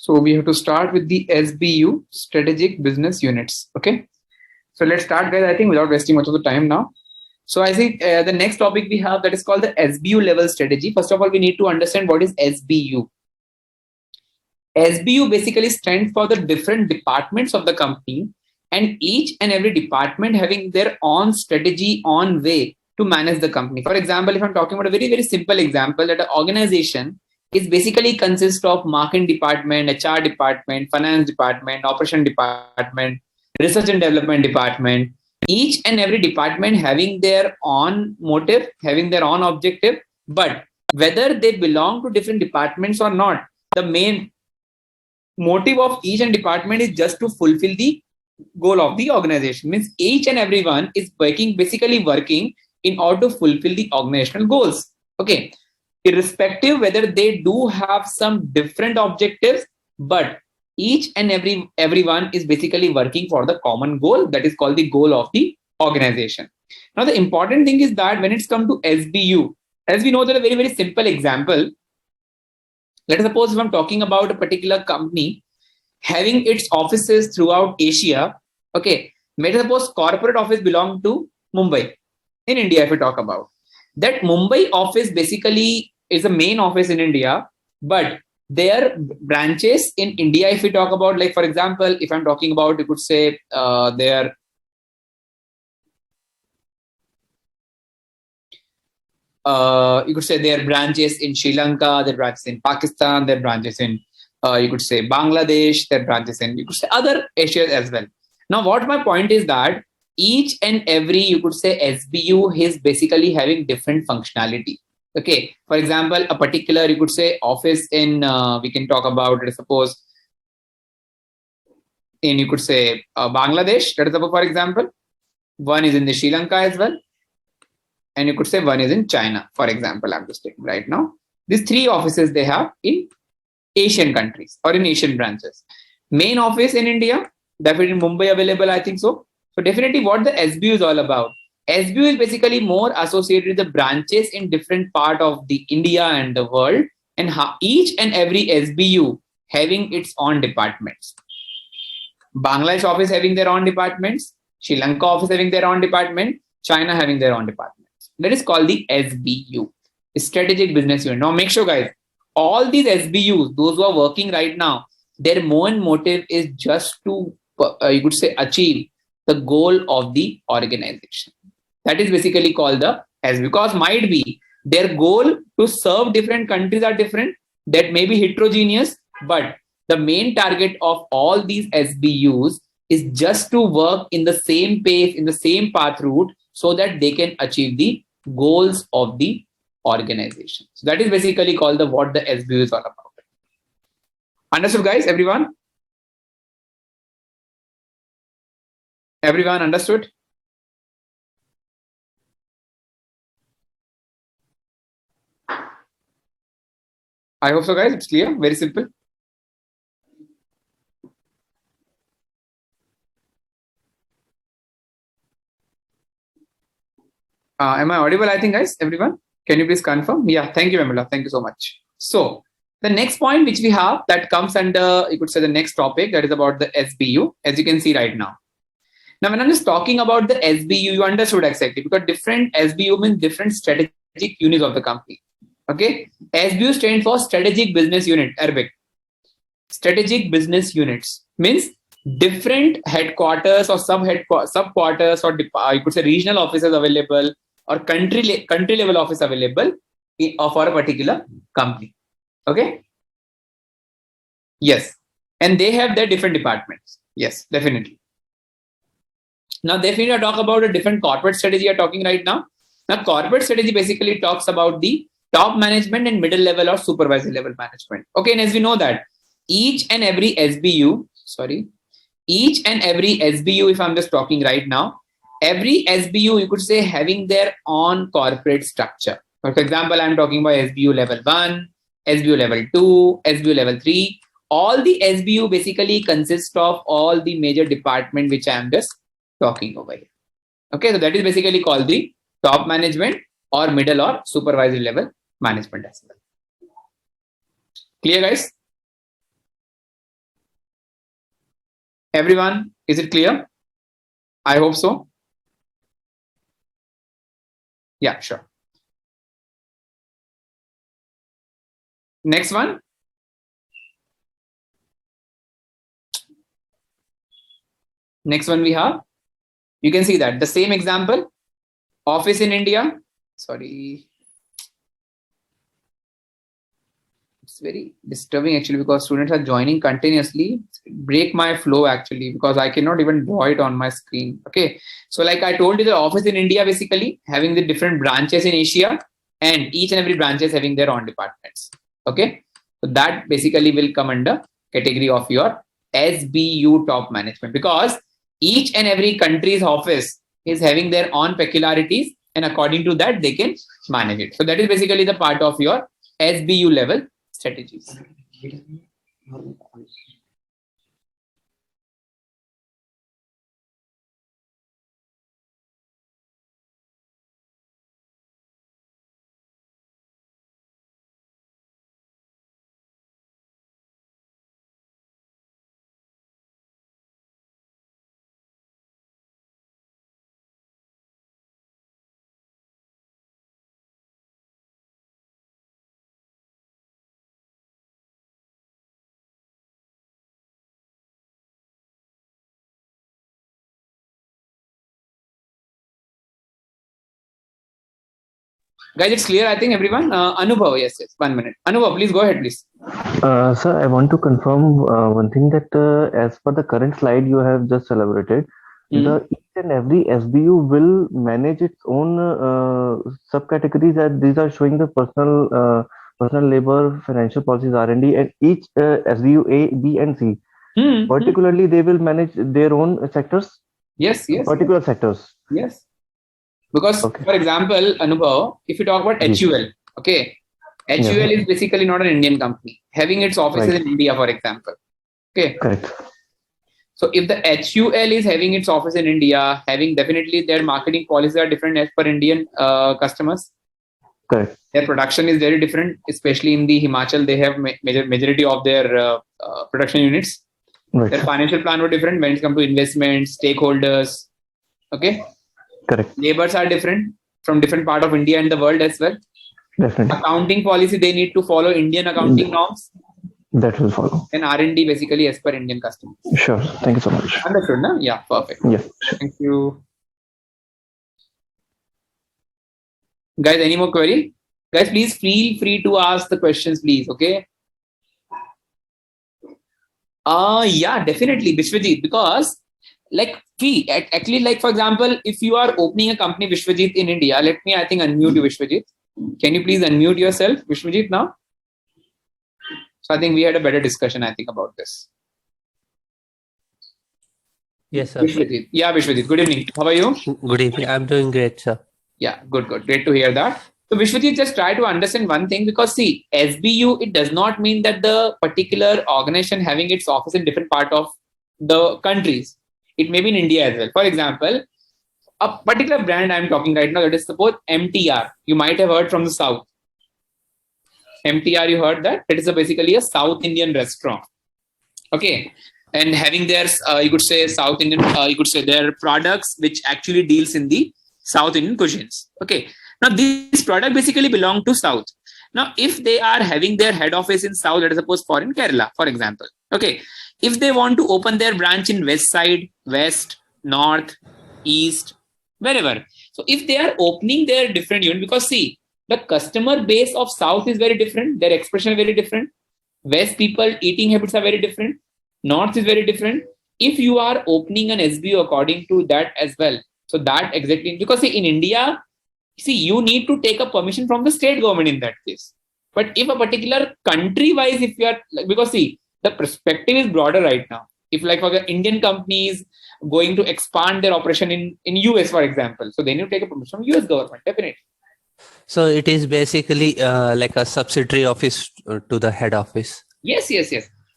So we have to start with the SBU, strategic business units. Okay. So let's start, guys. I think without wasting much of the time now. So I think the next topic we have that is called the SBU level strategy. First of all, we need to understand what is SBU. SBU basically stands for the different departments of the company, and each and every department having their own strategy, on way to manage the company. For example, if I'm talking about a very, very simple example, that an organization is basically consists of marketing department, HR department, finance department, operation department, research and development department. Each and every department having their own motive, having their own objective, but whether they belong to different departments or not, the main motive of each and department is just to fulfill the goal of the organization. Means each and everyone is basically working in order to fulfill the organizational goals. Okay, irrespective whether they do have some different objectives, but each and everyone is basically working for the common goal, that is called the goal of the organization. Now the important thing is that when it's come to SBU, as we know, that a very, very simple example. Let us suppose if I'm talking about a particular company having its offices throughout Asia. Okay, let us suppose corporate office belong to Mumbai in India. If we talk about that, Mumbai office basically is the main office in India, but their branches in India, if we talk about, like for example, if I'm talking about, you could say their you could say their branches in Sri Lanka, their branches in Pakistan, their branches in you could say Bangladesh, their branches in, you could say, other Asia as well. Now, what my point is that each and every, you could say, SBU is basically having different functionality. Okay, for example, a particular, you could say, office in we can talk about, let's suppose, in, you could say, Bangladesh. Let us suppose, for example, one is in the Sri Lanka as well, and you could say one is in China, for example. I'm just taking right now. These three offices they have in Asian countries or in Asian branches. Main office in India, definitely in Mumbai available, I think so. So definitely what the SBU is all about. SBU is basically more associated with the branches in different part of the India and the world, and how each and every SBU having its own departments. Bangladesh office having their own departments, Sri Lanka office having their own department, China having their own departments. That is called the SBU, strategic business unit. Now make sure, guys, all these SBUs, those who are working right now, their main motive is just to, you could say, achieve the goal of the organization. That is basically called the SBU, because might be their goal to serve different countries are different, that may be heterogeneous, but the main target of all these SBUs is just to work in the same pace, in the same path route, so that they can achieve the goals of the organization. So that is basically called the what the SBU is all about. Understood, guys? Everyone? Everyone understood? I hope so, guys. It's clear. Very simple. Am I audible? I think, guys. Everyone, can you please confirm? Yeah. Thank you, Mamela. Thank you so much. So the next point which we have that comes under, you could say, the next topic, that is about the SBU, as you can see right now. Now, when I'm just talking about the SBU, you understood exactly, because different SBU means different strategic units of the company. Okay, SBU stands for strategic business unit, Arabic. Strategic business units means different headquarters or subquarters, or you could say regional offices available, or country level office available for a particular company. Okay. Yes, and they have their different departments. Yes, definitely. Now, definitely, I talk about a different corporate strategy. You're talking right now. Now, corporate strategy basically talks about the top management and middle level or supervisory level management. Okay, and as we know that each and every SBU, if I'm just talking right now, every SBU, you could say, having their own corporate structure. For example, I'm talking about SBU level 1, SBU level 2, SBU level 3. All the SBU basically consist of all the major department which I am just talking over here. Okay, so that is basically called the top management or middle or supervisory level management as well. Clear, guys? Everyone, is it clear? I hope so. Yeah, sure. Next one. Next one we have. You can see that the same example. Office in India. Sorry. It's very disturbing actually because students are joining continuously. Break my flow actually because I cannot even draw it on my screen. Okay. So like I told you, the office in India basically having the different branches in Asia, and each and every branch is having their own departments. Okay. So that basically will come under category of your SBU top management, because each and every country's office is having their own peculiarities, and according to that they can manage it. So that is basically the part of your SBU level strategies. Guys, it's clear, I think, everyone. Anubhav, yes, yes. 1 minute. Anubhav, please go ahead, please. Sir, I want to confirm one thing that as per the current slide you have just elaborated, the each and every SBU will manage its own subcategories, and these are showing the personal labor, financial policies, R&D, and each SBU A, B, and C. Particularly, they will manage their own sectors. Yes, yes. Particular sectors. Yes. Because, Okay. for example, Anubhav, if you talk about HUL, okay, HUL is basically not an Indian company, having its offices in India, for example. Okay. Correct. So if the HUL is having its office in India, having definitely their marketing policies are different as per Indian customers. Correct. Their production is very different, especially in the Himachal. They have majority of their production units. Right. Their financial plan were different when it comes to investments, stakeholders. Okay. Correct. Labors are different from different part of India and the world as well. Definitely. Accounting policy, they need to follow Indian accounting norms. That will follow. And R&D basically as per Indian customers. Sure. Thank you so much. Understood, no? Yeah, perfect. Yeah. Thank you. Guys, any more query? Guys, please feel free to ask the questions, please. Okay. Yeah, definitely, Vishwajit, because like actually, like for example, if you are opening a company, Vishwajit, in India, let me, I think, unmute you, Vishwajit. Can you please unmute yourself, Vishwajit, now? So I think we had a better discussion, I think, about this. Yes, sir. Vishwajit. Yeah, Vishwajit. Good evening. How are you? Good evening. I'm doing great, sir. Yeah, good. Great to hear that. So Vishwajit, just try to understand one thing, because see, SBU, it does not mean that the particular organization having its office in different part of the countries. It may be in India as well. For example, a particular brand I'm talking right now, that is suppose MTR. You might have heard from the South. MTR, you heard that? That is basically a South Indian restaurant. Okay. And having their, you could say South Indian, you could say their products, which actually deals in the South Indian cuisines. Okay. Now, these products basically belong to South. Now, if they are having their head office in South, let us suppose for in Kerala, for example. Okay. If they want to open their branch in West side, West, North, East, wherever. So if they are opening their different unit, because see, the customer base of South is very different. Their expression is very different. West people eating habits are very different. North is very different. If you are opening an SBU according to that as well, so that exactly, because see, in India, see, you need to take a permission from the state government in that case. But if a particular country wise, if you are, because see, the perspective is broader right now. If like for the Indian companies going to expand their operation in US, for example, so they need to take a permission from US government, definitely. So it is basically like a subsidiary office to the head office. Yes.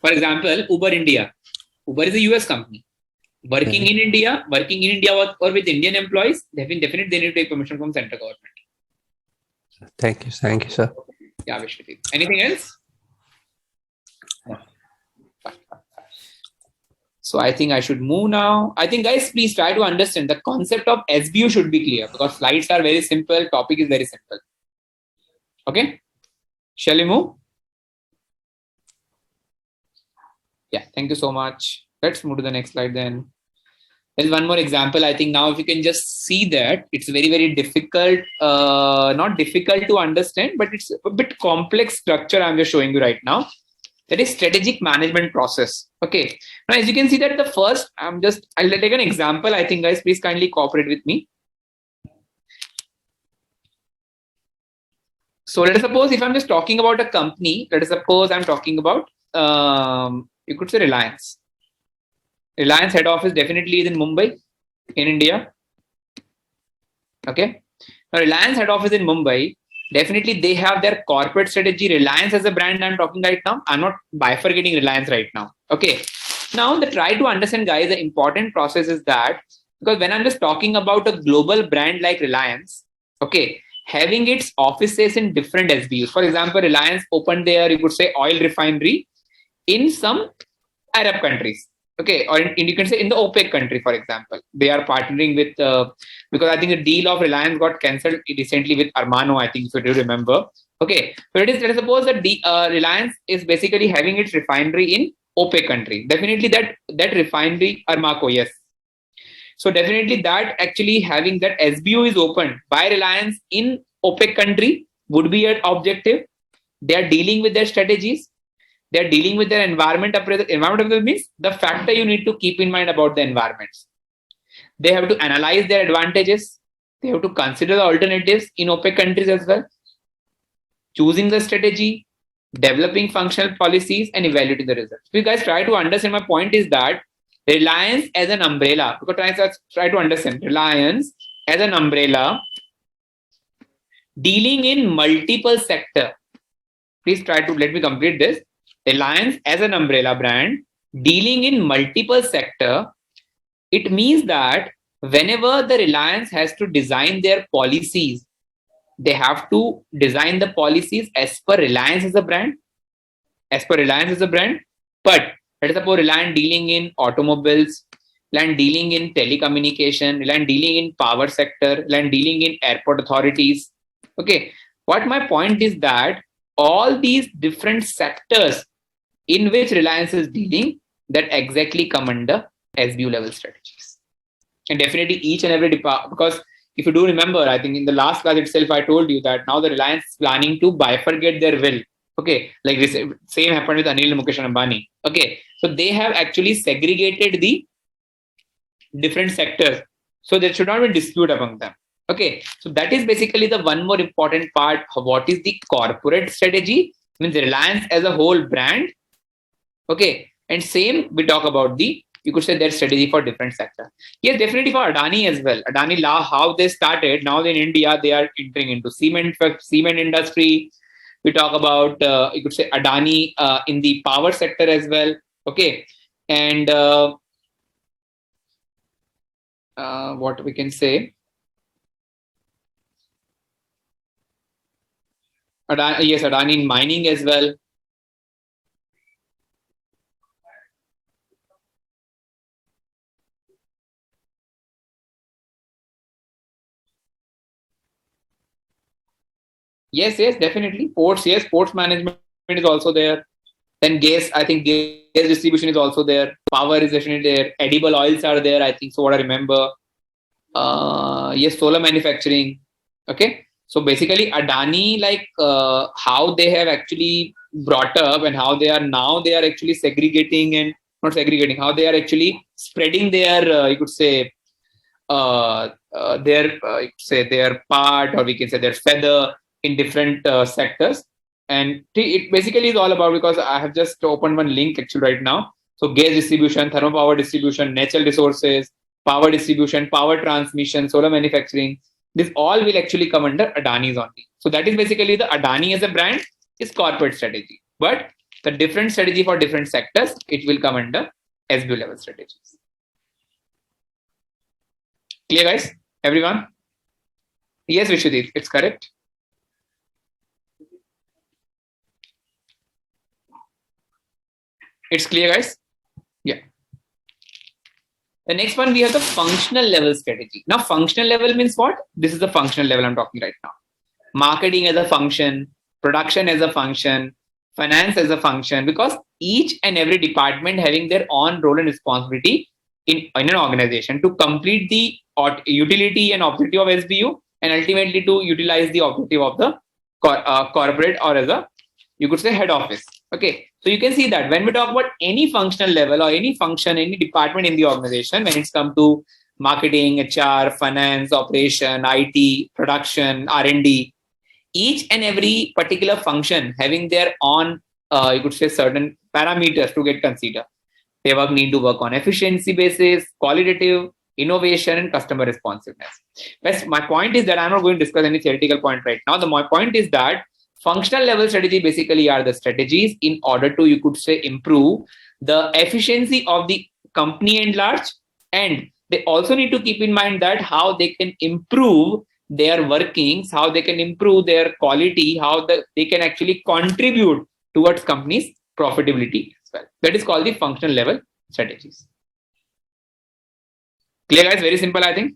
For example, Uber India. Uber is a US company. Working in India or with Indian employees, definitely they need to take permission from central government. Thank you, sir. Yeah, Vishwajit. Anything else? So I think I should move now. I think guys, please try to understand the concept of SBU should be clear because slides are very simple. Topic is very simple. Okay. Shall we move? Yeah. Thank you so much. Let's move to the next slide then. There's one more example. I think now if you can just see that it's very, very difficult, not difficult to understand, but it's a bit complex structure I'm just showing you right now. That is strategic management process. Okay. Now, as you can see that the first, I'll take an example. I think guys, please kindly cooperate with me. So let us suppose if I'm just talking about a company, let us suppose I'm talking about, you could say Reliance. Reliance head office definitely is in Mumbai, in India. Okay. Now, Reliance head office in Mumbai, definitely they have their corporate strategy. Reliance as a brand I'm talking right now. I'm not bifurcating Reliance right now. Okay. Now, the try to understand, guys, the important process is that because when I'm just talking about a global brand like Reliance, okay, having its offices in different SBUs. For example, Reliance opened their, you could say, oil refinery in some Arab countries. Okay, or you can say in the OPEC country, for example, they are partnering with because I think the deal of Reliance got cancelled recently with Armano. I think if you do remember. Okay, so it is. Let us suppose that the Reliance is basically having its refinery in OPEC country. Definitely that refinery Armaco, yes. So definitely that actually having that SBU is opened by Reliance in OPEC country would be an objective. They are dealing with their strategies. They're dealing with their environment appraisal. Environment appraisal means the factor you need to keep in mind about the environments. They have to analyze their advantages. They have to consider the alternatives in OPEC countries as well. Choosing the strategy, developing functional policies, and evaluating the results. So you guys try to understand. My point is that Reliance as an umbrella, because try to understand Reliance as an umbrella dealing in multiple sector. Please try to let me complete this. Reliance as an umbrella brand dealing in multiple sector, it means that whenever the Reliance has to design their policies, they have to design the policies as per Reliance as a brand, But let us suppose Reliance dealing in automobiles, Reliance dealing in telecommunication, Reliance dealing in power sector, Reliance dealing in airport authorities. Okay, what my point is that all these different sectors in which Reliance is dealing that exactly come under SBU level strategies. And definitely each and every department, because if you do remember, I think in the last class itself, I told you that now the Reliance is planning to bifurcate their will. Okay, like this same happened with Anil and Mukesh Ambani. Okay, so they have actually segregated the different sectors. So there should not be dispute among them. Okay, so that is basically the one more important part of what is the corporate strategy. Means Reliance as a whole brand. Okay, and same we talk about you could say their strategy for different sector. Yes, definitely for Adani as well. Adani how they started. Now in India they are entering into cement industry. We talk about you could say Adani in the power sector as well. Okay, and what we can say. Adani in mining as well. Yes, definitely. Ports, yes, ports management is also there. Then gas, I think gas distribution is also there. Power is definitely there. Edible oils are there, I think, so what I remember. Yes, solar manufacturing. Okay. So basically Adani, like how they have actually brought up and how they are actually segregating and not segregating, how they are actually spreading their, you could say, their part, or we can say their feather in different sectors. And it basically is all about, because I have just opened one link actually right now. So gas distribution, thermal power distribution, natural resources, power distribution, power transmission, solar manufacturing, this all will actually come under Adani's only. So that is basically the Adani as a brand is corporate strategy. But the different strategy for different sectors, it will come under SBU level strategies. Clear, guys? Everyone? Yes, Vishwadeep, it's correct. It's clear, guys? Yeah. The next one, we have the functional level strategy. Now, functional level means what? This is the functional level I'm talking right now. Marketing as a function, production as a function, finance as a function, because each and every department having their own role and responsibility in an organization to complete the utility and objective of SBU, and ultimately to utilize the objective of the corporate, or as a, you could say, head office. Okay, so you can see that when we talk about any functional level or any function, any department in the organization, when it's come to marketing, HR, finance, operation, IT, production, R&D, each and every particular function having their own, you could say, certain parameters to get considered. They need to work on efficiency basis, qualitative, innovation, and customer responsiveness. But my point is that I'm not going to discuss any theoretical point right now. My point is that functional level strategy basically are the strategies in order to, you could say, improve the efficiency of the company at large, and they also need to keep in mind that how they can improve their workings, how they can improve their quality, how they can actually contribute towards company's profitability as well. That is called the functional level strategies. Clear, guys? Very simple, I think.